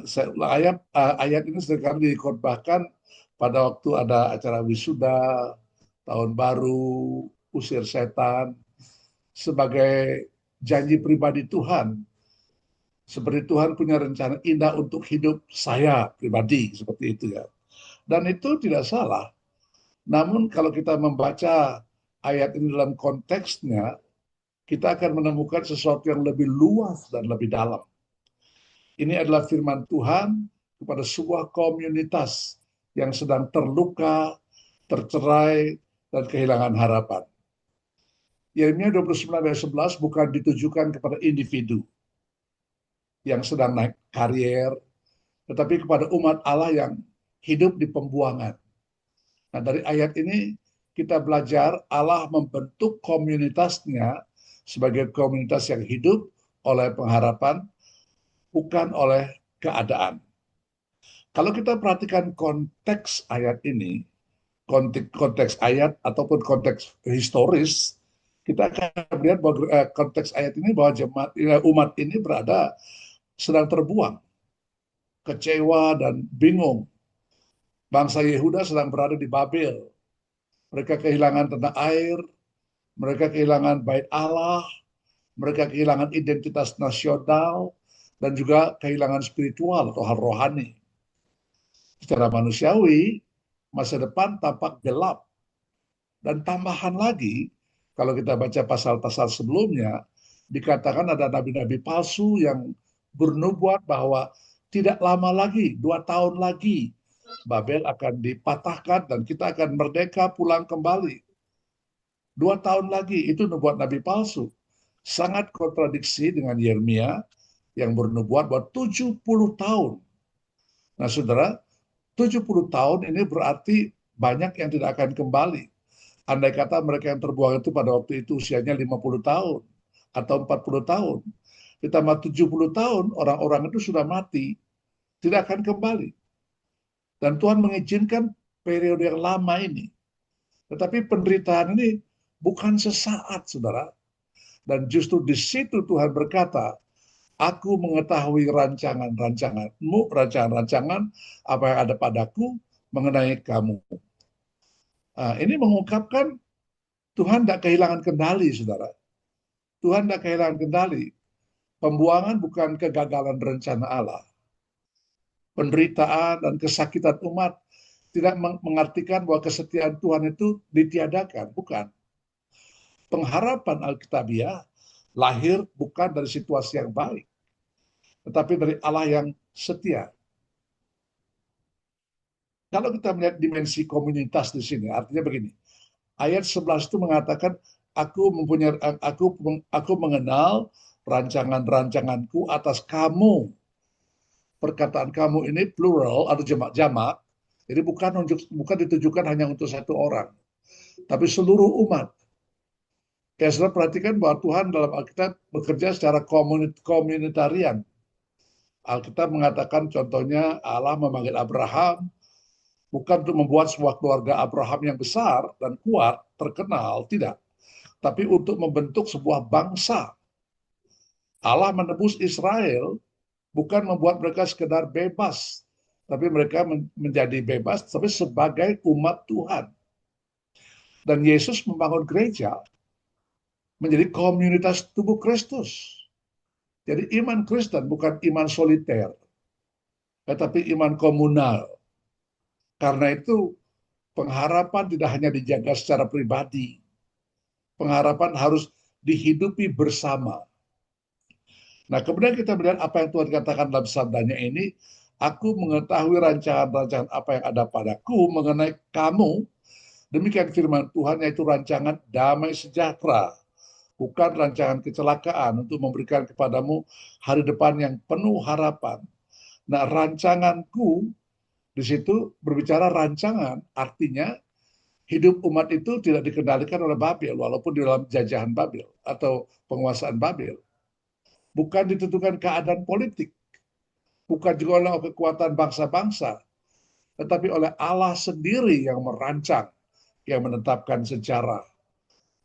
Saya ulang ayat ini seringkali dikhotbahkan pada waktu ada acara wisuda, tahun baru, usir setan, sebagai janji pribadi Tuhan. Seperti Tuhan punya rencana indah untuk hidup saya pribadi, seperti itu ya. Dan itu tidak salah. Namun kalau kita membaca ayat ini dalam konteksnya, kita akan menemukan sesuatu yang lebih luas dan lebih dalam. Ini adalah firman Tuhan kepada sebuah komunitas yang sedang terluka, tercerai, dan kehilangan harapan. Yeremia 29 ayat 11 bukan ditujukan kepada individu yang sedang naik karier, tetapi kepada umat Allah yang hidup di pembuangan. Nah, dari ayat ini kita belajar Allah membentuk komunitasnya sebagai komunitas yang hidup oleh pengharapan, bukan oleh keadaan. Kalau kita perhatikan konteks ayat ini, konteks ayat ataupun konteks historis, kita akan melihat bahwa konteks ayat ini bahwa umat ini berada sedang terbuang, kecewa dan bingung. Bangsa Yehuda sedang berada di Babel. Mereka kehilangan tanah air, mereka kehilangan bait Allah, mereka kehilangan identitas nasional, dan juga kehilangan spiritual atau hal rohani. Secara manusiawi, masa depan tampak gelap. Dan tambahan lagi, kalau kita baca pasal-pasal sebelumnya, dikatakan ada nabi-nabi palsu yang bernubuat bahwa tidak lama lagi, 2 tahun lagi, Babel akan dipatahkan dan kita akan merdeka pulang kembali. 2 tahun lagi, itu nubuat nabi palsu. Sangat kontradiksi dengan Yeremia yang bernubuat bahwa 70 tahun. Nah saudara, 70 tahun ini berarti banyak yang tidak akan kembali. Andai kata mereka yang terbuang itu pada waktu itu usianya 50 tahun atau 40 tahun. Ditambah 70 tahun, orang-orang itu sudah mati, tidak akan kembali. Dan Tuhan mengizinkan periode yang lama ini. Tetapi penderitaan ini bukan sesaat, saudara. Dan justru di situ Tuhan berkata, aku mengetahui rancangan-rancanganmu, rancangan-rancangan apa yang ada padaku mengenai kamu. Nah, ini mengungkapkan Tuhan tidak kehilangan kendali, saudara. Tuhan tidak kehilangan kendali. Pembuangan bukan kegagalan rencana Allah. Penderitaan dan kesakitan umat tidak mengartikan bahwa kesetiaan Tuhan itu ditiadakan. Bukan. Pengharapan Alkitabiah lahir bukan dari situasi yang baik, tetapi dari Allah yang setia. Kalau kita melihat dimensi komunitas di sini, artinya begini. Ayat 11 itu mengatakan, aku mengenal rancangan-rancanganku atas kamu. Perkataan kamu ini plural atau jamak-jamak, jadi bukan ditujukan hanya untuk satu orang, tapi seluruh umat. Ya, saudara perhatikan bahwa Tuhan dalam Alkitab bekerja secara komunitarian. Alkitab mengatakan contohnya Allah memanggil Abraham bukan untuk membuat sebuah keluarga Abraham yang besar dan kuat, terkenal, tidak. Tapi untuk membentuk sebuah bangsa. Allah menebus Israel bukan membuat mereka sekedar bebas, tapi mereka menjadi bebas tapi sebagai umat Tuhan. Dan Yesus membangun gereja menjadi komunitas tubuh Kristus. Jadi iman Kristen bukan iman soliter, tetapi iman komunal. Karena itu pengharapan tidak hanya dijaga secara pribadi, pengharapan harus dihidupi bersama. Nah, kemudian kita melihat apa yang Tuhan katakan dalam sabdanya ini, aku mengetahui rancangan-rancangan apa yang ada padaku mengenai kamu. Demikian firman Tuhan, yaitu rancangan damai sejahtera, bukan rancangan kecelakaan untuk memberikan kepadamu hari depan yang penuh harapan. Nah, rancanganku di situ berbicara rancangan, artinya hidup umat itu tidak dikendalikan oleh Babel, walaupun di dalam jajahan Babel atau penguasaan Babel. Bukan ditentukan keadaan politik, bukan juga oleh kekuatan bangsa-bangsa, tetapi oleh Allah sendiri yang merancang, yang menetapkan sejarah.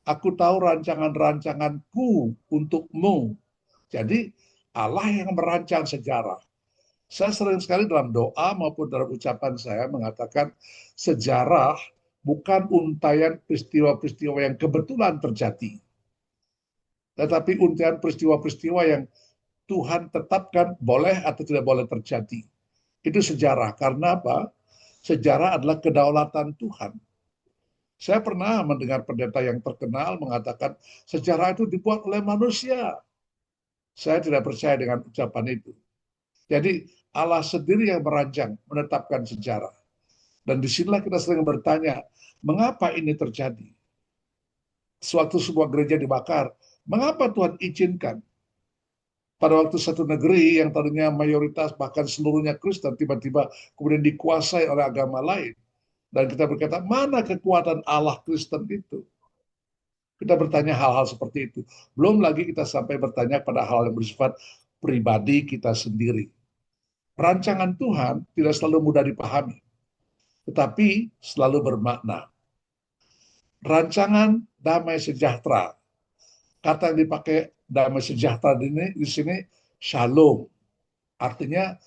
Aku tahu rancangan-rancanganku untukmu. Jadi Allah yang merancang sejarah. Saya sering sekali dalam doa maupun dalam ucapan saya mengatakan sejarah bukan untayan peristiwa-peristiwa yang kebetulan terjadi, tetapi untayan peristiwa-peristiwa yang Tuhan tetapkan boleh atau tidak boleh terjadi. Itu sejarah. Karena apa? Sejarah adalah kedaulatan Tuhan. Saya pernah mendengar pendeta yang terkenal mengatakan sejarah itu dibuat oleh manusia. Saya tidak percaya dengan ucapan itu. Jadi Allah sendiri yang merancang, menetapkan sejarah. Dan disinilah kita sering bertanya, mengapa ini terjadi? Suatu sebuah gereja dibakar, mengapa Tuhan izinkan? Pada waktu satu negeri yang tadinya mayoritas bahkan seluruhnya Kristen tiba-tiba kemudian dikuasai oleh agama lain. Dan kita berkata, mana kekuatan Allah Kristen itu? Kita bertanya hal-hal seperti itu. Belum lagi kita sampai bertanya pada hal yang bersifat pribadi kita sendiri. Rancangan Tuhan tidak selalu mudah dipahami, tetapi selalu bermakna. Rancangan damai sejahtera. Kata yang dipakai damai sejahtera di sini shalom. Artinya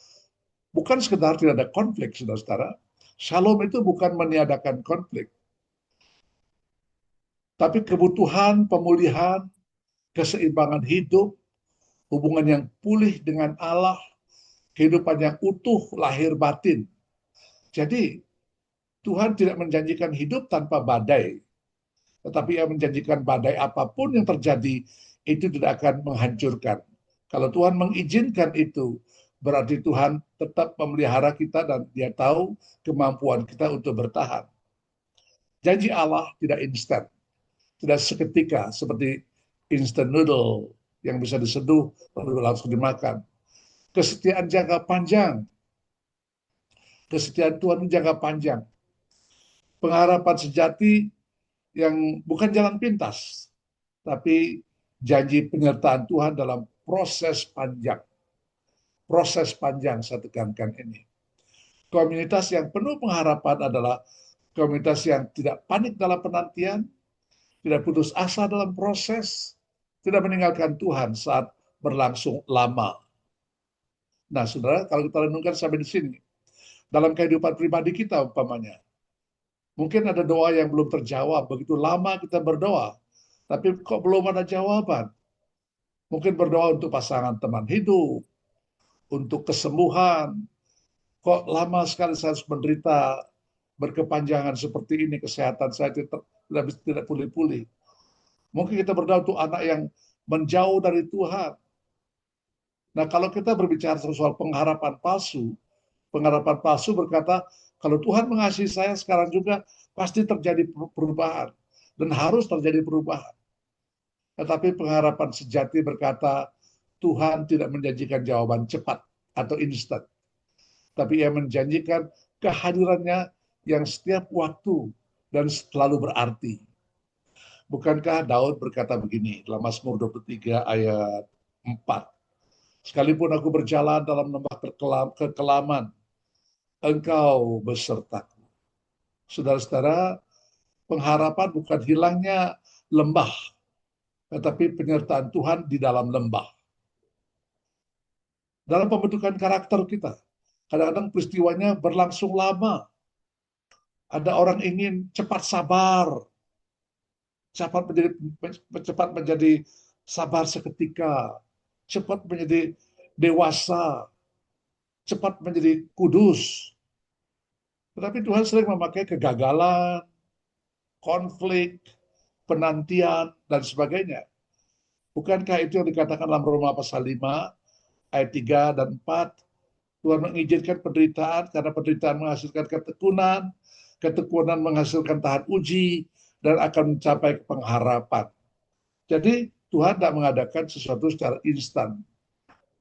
bukan sekedar tidak ada konflik, saudara-saudara. Shalom itu bukan meniadakan konflik, tapi kebutuhan, pemulihan, keseimbangan hidup, hubungan yang pulih dengan Allah, kehidupan yang utuh, lahir batin. Jadi Tuhan tidak menjanjikan hidup tanpa badai, tetapi Ia menjanjikan badai apapun yang terjadi, itu tidak akan menghancurkan. Kalau Tuhan mengizinkan itu, berarti Tuhan tetap memelihara kita dan Dia tahu kemampuan kita untuk bertahan. Janji Allah tidak instan, tidak seketika seperti instant noodle yang bisa diseduh lalu langsung dimakan. Kesetiaan jangka panjang, kesetiaan Tuhan jangka panjang. Pengharapan sejati yang bukan jalan pintas, tapi janji penyertaan Tuhan dalam proses panjang. Proses panjang saya tekankan ini. Komunitas yang penuh pengharapan adalah komunitas yang tidak panik dalam penantian, tidak putus asa dalam proses, tidak meninggalkan Tuhan saat berlangsung lama. Nah, saudara, kalau kita renungkan sampai di sini, dalam kehidupan pribadi kita umpamanya, mungkin ada doa yang belum terjawab, begitu lama kita berdoa, tapi kok belum ada jawaban. Mungkin berdoa untuk pasangan teman hidup, untuk kesembuhan, kok lama sekali saya harus menderita berkepanjangan seperti ini, kesehatan saya tidak pulih-pulih. Mungkin kita berdoa untuk anak yang menjauh dari Tuhan. Nah, kalau kita berbicara soal pengharapan palsu berkata, kalau Tuhan mengasihi saya sekarang juga, pasti terjadi perubahan. Dan harus terjadi perubahan. Tetapi pengharapan sejati berkata, Tuhan tidak menjanjikan jawaban cepat atau instan. Tapi Ia menjanjikan kehadirannya yang setiap waktu dan selalu berarti. Bukankah Daud berkata begini dalam Mazmur 23 ayat 4. Sekalipun aku berjalan dalam lembah kekelaman, Engkau besertaku. Saudara-saudara, pengharapan bukan hilangnya lembah, tetapi penyertaan Tuhan di dalam lembah. Dalam pembentukan karakter kita, kadang-kadang peristiwanya berlangsung lama. Ada orang ingin cepat sabar, cepat menjadi sabar seketika, cepat menjadi dewasa, cepat menjadi kudus. Tetapi Tuhan sering memakai kegagalan, konflik, penantian, dan sebagainya. Bukankah itu yang dikatakan dalam Roma pasal 5, ayat 3 dan 4? Tuhan mengizinkan penderitaan karena penderitaan menghasilkan ketekunan, ketekunan menghasilkan tahan uji, dan akan mencapai pengharapan. Jadi Tuhan tidak mengadakan sesuatu secara instan.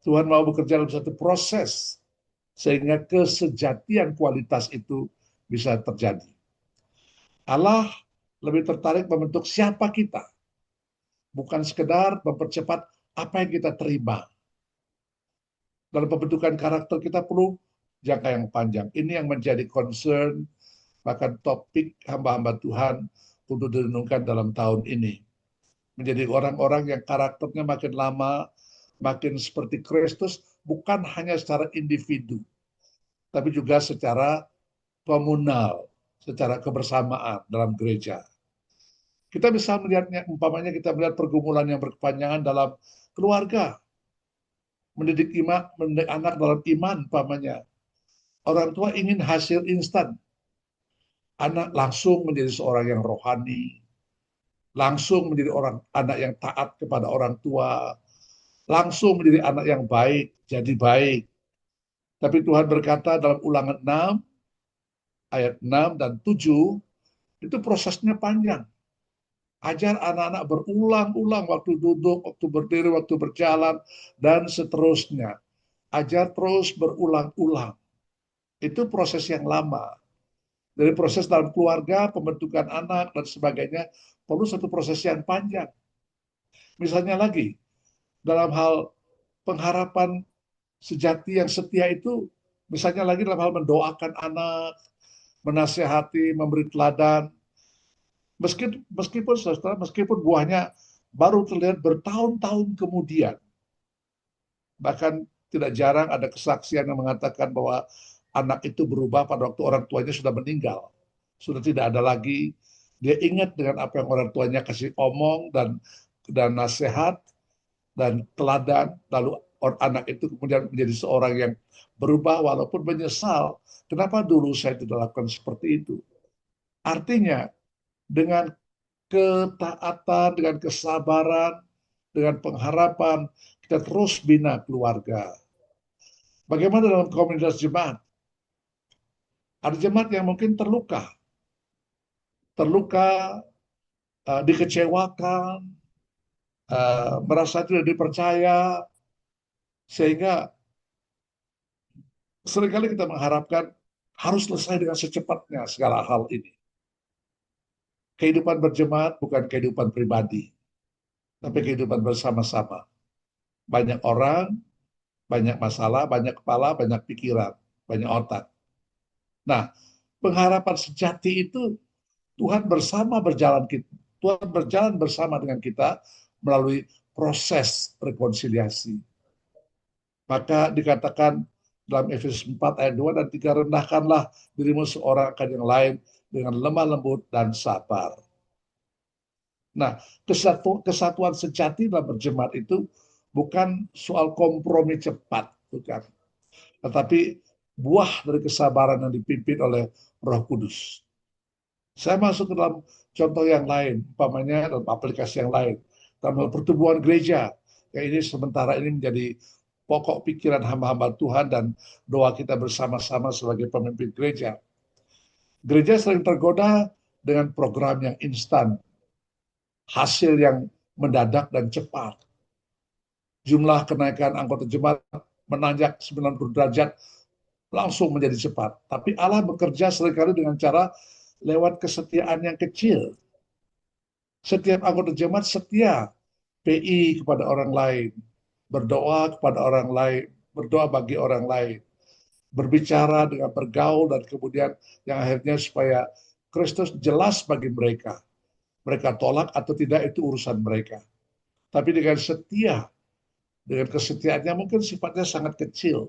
Tuhan mau bekerja dalam satu proses sehingga kesejatian kualitas itu bisa terjadi. Allah lebih tertarik membentuk siapa kita, bukan sekedar mempercepat apa yang kita terima. Dalam pembentukan karakter kita perlu jangka yang panjang. Ini yang menjadi concern, bahkan topik hamba-hamba Tuhan untuk direnungkan dalam tahun ini. Menjadi orang-orang yang karakternya makin lama, makin seperti Kristus, bukan hanya secara individu, tapi juga secara komunal, secara kebersamaan dalam gereja. Kita bisa melihatnya, umpamanya kita melihat pergumulan yang berkepanjangan dalam keluarga, mendidik anak dalam iman, umpamanya. Orang tua ingin hasil instan, anak langsung menjadi seorang yang rohani, langsung menjadi anak yang taat kepada orang tua, langsung menjadi anak yang baik, jadi baik. Tapi Tuhan berkata dalam Ulangan 6, ayat 6 dan 7, itu prosesnya panjang. Ajar anak-anak berulang-ulang waktu duduk, waktu berdiri, waktu berjalan, dan seterusnya. Ajar terus berulang-ulang. Itu proses yang lama. Dari proses dalam keluarga, pembentukan anak, dan sebagainya, perlu satu proses yang panjang. Misalnya lagi, dalam hal pengharapan sejati yang setia itu, misalnya lagi dalam hal mendoakan anak, menasehati, memberi teladan, meskipun buahnya baru terlihat bertahun-tahun kemudian. Bahkan tidak jarang ada kesaksian yang mengatakan bahwa anak itu berubah pada waktu orang tuanya sudah meninggal. Sudah tidak ada lagi. Dia ingat dengan apa yang orang tuanya kasih omong dan nasihat dan teladan. Lalu anak itu kemudian menjadi seorang yang berubah walaupun menyesal. Kenapa dulu saya tidak lakukan seperti itu? Artinya dengan ketaatan, dengan kesabaran, dengan pengharapan, kita terus bina keluarga. Bagaimana dalam komunitas jemaat? Ada jemaat yang mungkin terluka, dikecewakan, merasa tidak dipercaya, sehingga seringkali kita mengharapkan harus selesai dengan secepatnya segala hal ini. Kehidupan berjemaat bukan kehidupan pribadi, tapi kehidupan bersama-sama. Banyak orang, banyak masalah, banyak kepala, banyak pikiran, banyak otak. Nah, pengharapan sejati itu Tuhan berjalan bersama dengan kita melalui proses rekonsiliasi. Maka dikatakan dalam Efesus 4 ayat 2 dan 3, rendahkanlah dirimu seorang akan yang lain dengan lemah lembut dan sabar. Nah, kesatuan sejati dalam berjemaat itu bukan soal kompromi cepat, bukan. Tetapi buah dari kesabaran yang dipimpin oleh Roh Kudus. Saya masuk ke dalam contoh yang lain, umpamanya dalam aplikasi yang lain. Dalam pertumbuhan gereja, yang ini sementara ini menjadi pokok pikiran hamba-hamba Tuhan dan doa kita bersama-sama sebagai pemimpin gereja. Gereja sering tergoda dengan program yang instan, hasil yang mendadak dan cepat. Jumlah kenaikan anggota jemaat menanjak 90 derajat langsung menjadi cepat. Tapi Allah bekerja seringkali dengan cara lewat kesetiaan yang kecil. Setiap anggota jemaat setia PI kepada orang lain, berdoa kepada orang lain, berdoa bagi orang lain, berbicara dengan bergaul, dan kemudian yang akhirnya supaya Kristus jelas bagi mereka. Mereka tolak atau tidak itu urusan mereka. Tapi dengan setia, dengan kesetiaannya mungkin sifatnya sangat kecil.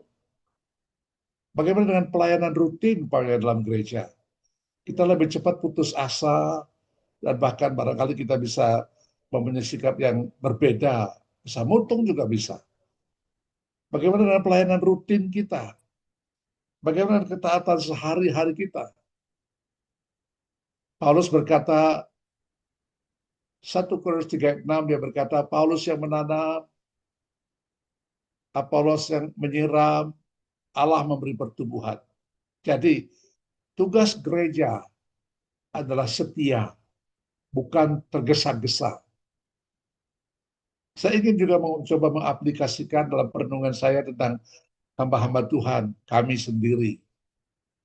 Bagaimana dengan pelayanan rutin dalam gereja? Kita lebih cepat putus asa, dan bahkan barangkali kita bisa mempunyai sikap yang berbeda. Bisa mutung juga bisa. Bagaimana dengan pelayanan rutin kita? Bagaimana dengan ketaatan sehari-hari kita? Paulus berkata, 1 Korintus 3:6, dia berkata, Paulus yang menanam, Apolos yang menyiram, Allah memberi pertumbuhan. Jadi, tugas gereja adalah setia, bukan tergesa-gesa. Saya ingin juga mencoba mengaplikasikan dalam perenungan saya tentang hamba-hamba Tuhan, kami sendiri,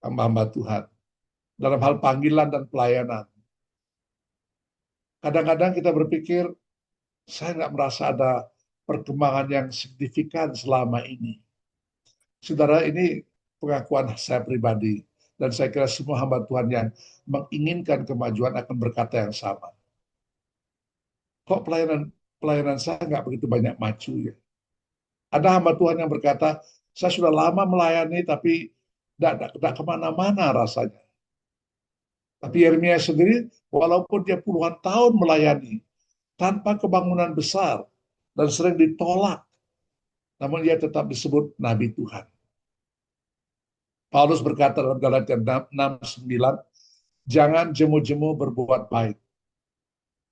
hamba-hamba Tuhan, dalam hal panggilan dan pelayanan. Kadang-kadang kita berpikir, saya nggak merasa ada perkembangan yang signifikan selama ini. Saudara, ini pengakuan saya pribadi, dan saya kira semua hamba Tuhan yang menginginkan kemajuan akan berkata yang sama. Kok pelayanan saya nggak begitu banyak maju ya? Ada hamba Tuhan yang berkata, saya sudah lama melayani tapi tidak kemana-mana rasanya. Tapi Yeremia sendiri, walaupun dia puluhan tahun melayani, tanpa kebangunan besar, dan sering ditolak, namun dia tetap disebut Nabi Tuhan. Paulus berkata dalam Galatia 6:9, jangan jemu-jemu berbuat baik.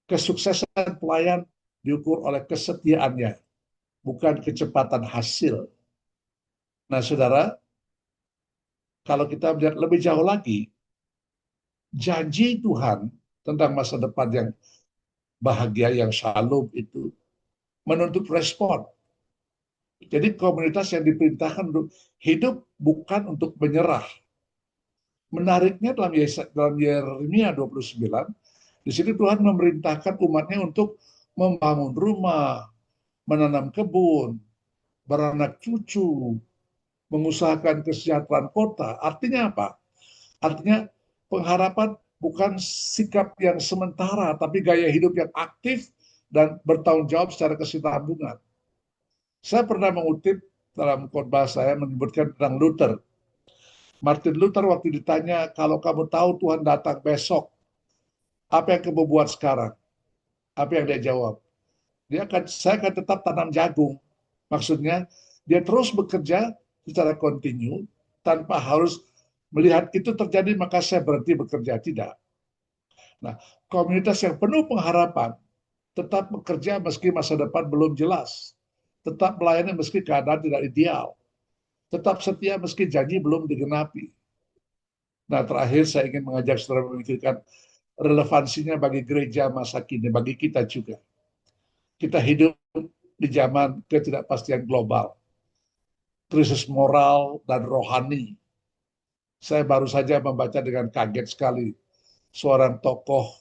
Kesuksesan pelayan diukur oleh kesetiaannya, bukan kecepatan hasil. Nah, saudara, kalau kita melihat lebih jauh lagi, janji Tuhan tentang masa depan yang bahagia, yang shalom itu menuntut respon. Jadi komunitas yang diperintahkan untuk hidup bukan untuk menyerah. Menariknya dalam Yeremia 29, di sini Tuhan memerintahkan umatnya untuk membangun rumah, menanam kebun, beranak cucu, mengusahakan kesejahteraan kota. Artinya apa? Artinya pengharapan bukan sikap yang sementara, tapi gaya hidup yang aktif dan bertanggung jawab secara kesinambungan. Saya pernah mengutip dalam khotbah saya menyebutkan tentang Luther. Martin Luther waktu ditanya, kalau kamu tahu Tuhan datang besok, apa yang kamu buat sekarang? Apa yang dia jawab? Saya akan tetap tanam jagung. Maksudnya, dia terus bekerja secara kontinu tanpa harus melihat itu terjadi maka saya berhenti bekerja. Tidak. Nah, komunitas yang penuh pengharapan tetap bekerja meski masa depan belum jelas. Tetap melayani meski keadaan tidak ideal. Tetap setia meski janji belum digenapi. Nah, terakhir saya ingin mengajak saudara memikirkan relevansinya bagi gereja masa kini, bagi kita juga. Kita hidup di zaman ketidakpastian global, krisis moral dan rohani. Saya baru saja membaca dengan kaget sekali seorang tokoh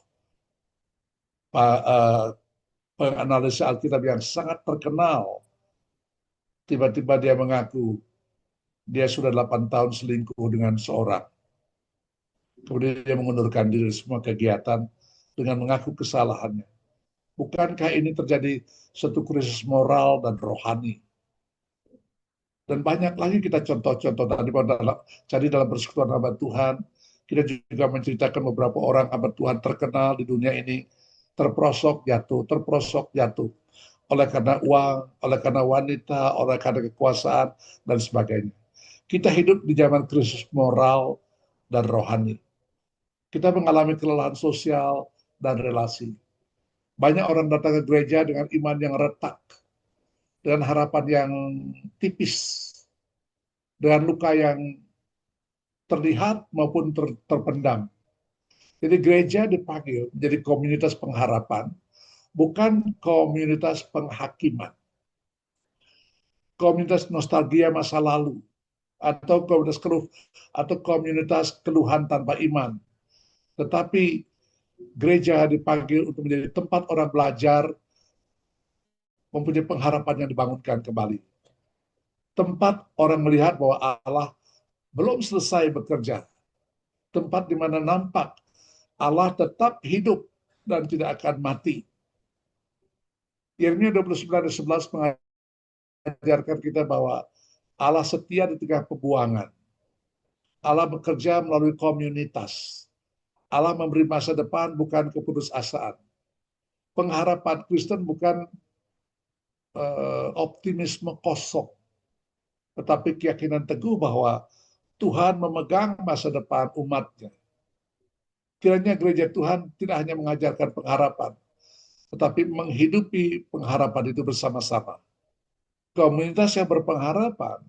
penganalisa Alkitab yang sangat terkenal. Tiba-tiba dia mengaku dia sudah 8 tahun selingkuh dengan seorang. Kemudian dia mengundurkan diri dari semua kegiatan dengan mengaku kesalahannya. Bukankah ini terjadi suatu krisis moral dan rohani? Dan banyak lagi kita contoh-contoh tadi jadi dalam persekutuan hamba Tuhan, kita juga menceritakan beberapa orang hamba Tuhan terkenal di dunia ini terprosok jatuh oleh karena uang, oleh karena wanita, oleh karena kekuasaan dan sebagainya. Kita hidup di zaman krisis moral dan rohani. Kita mengalami kelelahan sosial dan relasi. Banyak orang datang ke gereja dengan iman yang retak, dengan harapan yang tipis, dengan luka yang terlihat maupun terpendam. Jadi gereja dipanggil menjadi komunitas pengharapan, bukan komunitas penghakiman. Komunitas nostalgia masa lalu, atau komunitas keluhan tanpa iman. Tetapi gereja dipanggil untuk menjadi tempat orang belajar, mempunyai pengharapan yang dibangunkan kembali. Tempat orang melihat bahwa Allah belum selesai bekerja. Tempat di mana nampak Allah tetap hidup dan tidak akan mati. Yeremia 29:11 mengajarkan kita bahwa Allah setia di tengah pembuangan. Allah bekerja melalui komunitas. Allah memberi masa depan bukan keputusasaan. Pengharapan Kristen bukan optimisme kosong, tetapi keyakinan teguh bahwa Tuhan memegang masa depan umatnya. Kiranya gereja Tuhan tidak hanya mengajarkan pengharapan, tetapi menghidupi pengharapan itu bersama-sama. Komunitas yang berpengharapan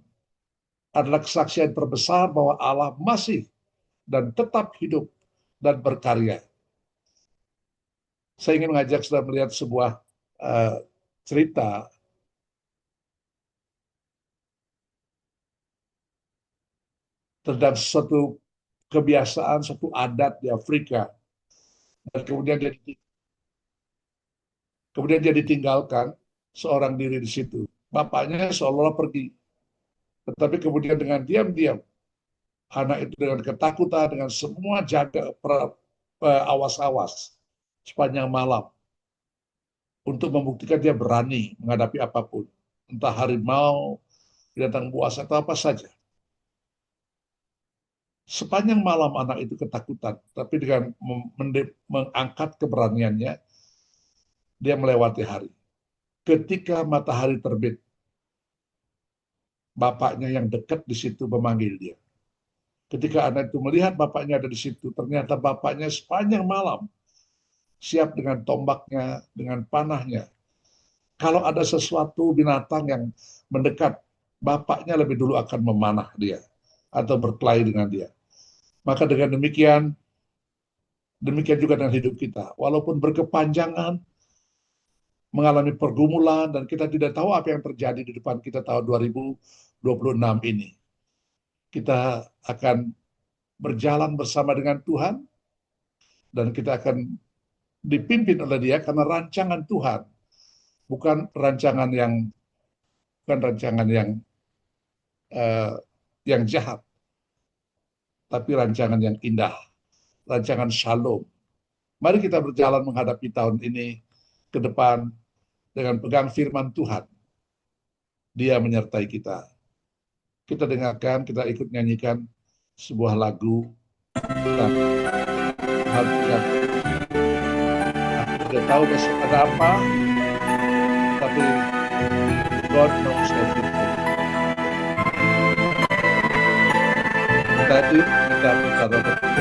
adalah kesaksian terbesar bahwa Allah masih dan tetap hidup dan berkarya. Saya ingin mengajak saudara melihat sebuah cerita tentang suatu kebiasaan, suatu adat di Afrika, dan kemudian dia ditinggalkan seorang diri di situ. Bapaknya seolah-olah pergi, tetapi kemudian dengan diam-diam anak itu dengan ketakutan, dengan semua jaga awas-awas sepanjang malam untuk membuktikan dia berani menghadapi apapun. entah harimau, binatang buas atau apa saja. Sepanjang malam anak itu ketakutan, tapi dengan mengangkat keberaniannya, dia melewati hari. Ketika matahari terbit, bapaknya yang dekat di situ memanggil dia. Ketika anak itu melihat bapaknya ada di situ, ternyata bapaknya sepanjang malam siap dengan tombaknya, dengan panahnya. Kalau ada sesuatu binatang yang mendekat, bapaknya lebih dulu akan memanah dia atau berkelahi dengan dia. Maka dengan demikian juga dengan hidup kita. Walaupun berkepanjangan, mengalami pergumulan, dan kita tidak tahu apa yang terjadi di depan kita tahun 2026 ini. Kita akan berjalan bersama dengan Tuhan, dan kita akan dipimpin oleh Dia karena rancangan Tuhan, bukan rancangan yang jahat, tapi rancangan yang indah, rancangan shalom. Mari kita berjalan menghadapi tahun ini ke depan dengan pegang firman Tuhan. Dia menyertai kita. Kita dengarkan, kita ikut nyanyikan sebuah lagu. Tuhan, aku tidak tahu besok ada apa, tapi God knows everything. Tadi kita bicara tentang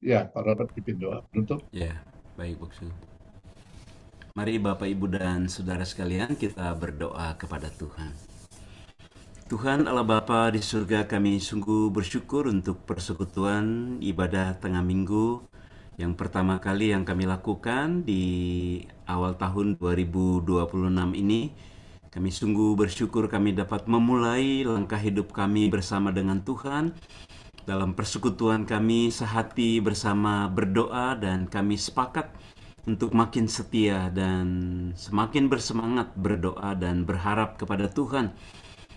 ya, Pak Robert pimpin doa penutup. Ya, baik Boksu. Mari Bapak, Ibu, dan Saudara sekalian, kita berdoa kepada Tuhan. Tuhan Allah Bapa di surga, kami sungguh bersyukur untuk persekutuan ibadah tengah minggu yang pertama kali yang kami lakukan di awal tahun 2026 ini. Kami sungguh bersyukur kami dapat memulai langkah hidup kami bersama dengan Tuhan dalam persekutuan kami sehati bersama berdoa, dan kami sepakat untuk makin setia dan semakin bersemangat berdoa dan berharap kepada Tuhan.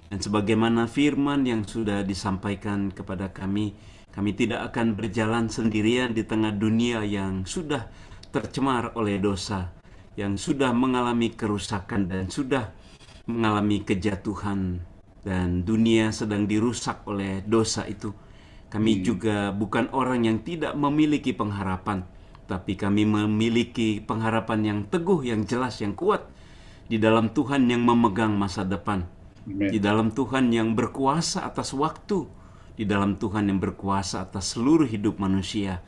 Dan sebagaimana firman yang sudah disampaikan kepada kami, kami tidak akan berjalan sendirian di tengah dunia yang sudah tercemar oleh dosa, yang sudah mengalami kerusakan dan sudah mengalami kejatuhan, dan dunia sedang dirusak oleh dosa itu. Kami juga bukan orang yang tidak memiliki pengharapan, tapi kami memiliki pengharapan yang teguh, yang jelas, yang kuat di dalam Tuhan yang memegang masa depan, di dalam Tuhan yang berkuasa atas waktu, di dalam Tuhan yang berkuasa atas seluruh hidup manusia.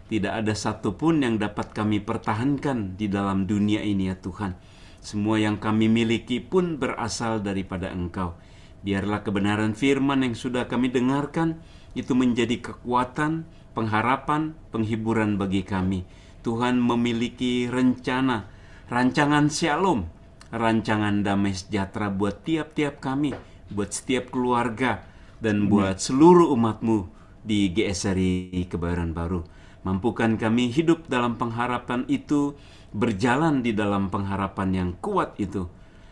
Tidak ada satupun yang dapat kami pertahankan di dalam dunia ini ya Tuhan. Semua yang kami miliki pun berasal daripada Engkau. Biarlah kebenaran firman yang sudah kami dengarkan itu menjadi kekuatan, pengharapan, penghiburan bagi kami. Tuhan memiliki rencana, rancangan shalom, rancangan damai sejahtera buat tiap-tiap kami, buat setiap keluarga, dan buat seluruh umat-Mu di GSRI Kebayoran Baru. Mampukan kami hidup dalam pengharapan itu, berjalan di dalam pengharapan yang kuat itu,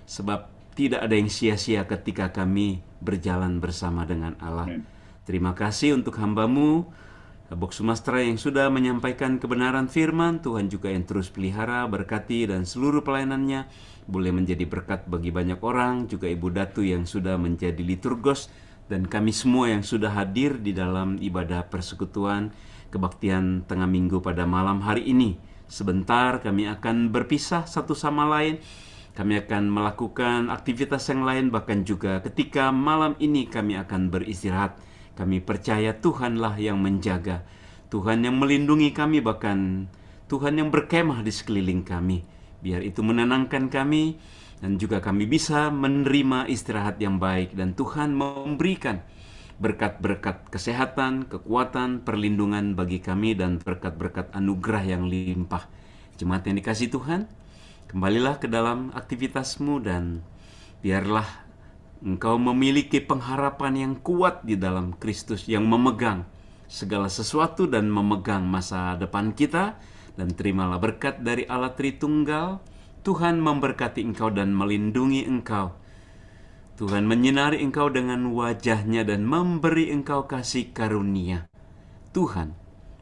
sebab tidak ada yang sia-sia ketika kami berjalan bersama dengan Allah. Terima kasih untuk hamba-Mu, Bok Sumastra, yang sudah menyampaikan kebenaran firman. Tuhan juga yang terus pelihara, berkati, dan seluruh pelayanannya boleh menjadi berkat bagi banyak orang. Juga Ibu Datu yang sudah menjadi liturgos, dan kami semua yang sudah hadir di dalam ibadah persekutuan kebaktian tengah minggu pada malam hari ini. Sebentar kami akan berpisah satu sama lain. Kami akan melakukan aktivitas yang lain, bahkan juga ketika malam ini kami akan beristirahat. Kami percaya Tuhanlah yang menjaga, Tuhan yang melindungi kami, bahkan Tuhan yang berkemah di sekeliling kami. Biar itu menenangkan kami, dan juga kami bisa menerima istirahat yang baik, dan Tuhan memberikan berkat-berkat kesehatan, kekuatan, perlindungan bagi kami, dan berkat-berkat anugerah yang limpah. Jemaat yang dikasihi Tuhan, kembalilah ke dalam aktivitasmu, dan biarlah engkau memiliki pengharapan yang kuat di dalam Kristus yang memegang segala sesuatu dan memegang masa depan kita. Dan terimalah berkat dari Allah Tritunggal. Tuhan memberkati engkau dan melindungi engkau. Tuhan menyinari engkau dengan wajah-Nya dan memberi engkau kasih karunia. Tuhan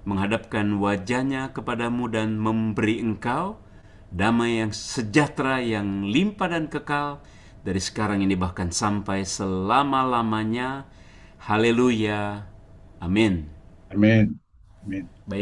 menghadapkan wajah-Nya kepadamu dan memberi engkau damai yang sejahtera, yang limpah dan kekal, dari sekarang ini bahkan sampai selama-lamanya. Haleluya. Amin. Amin. Amin. Baik.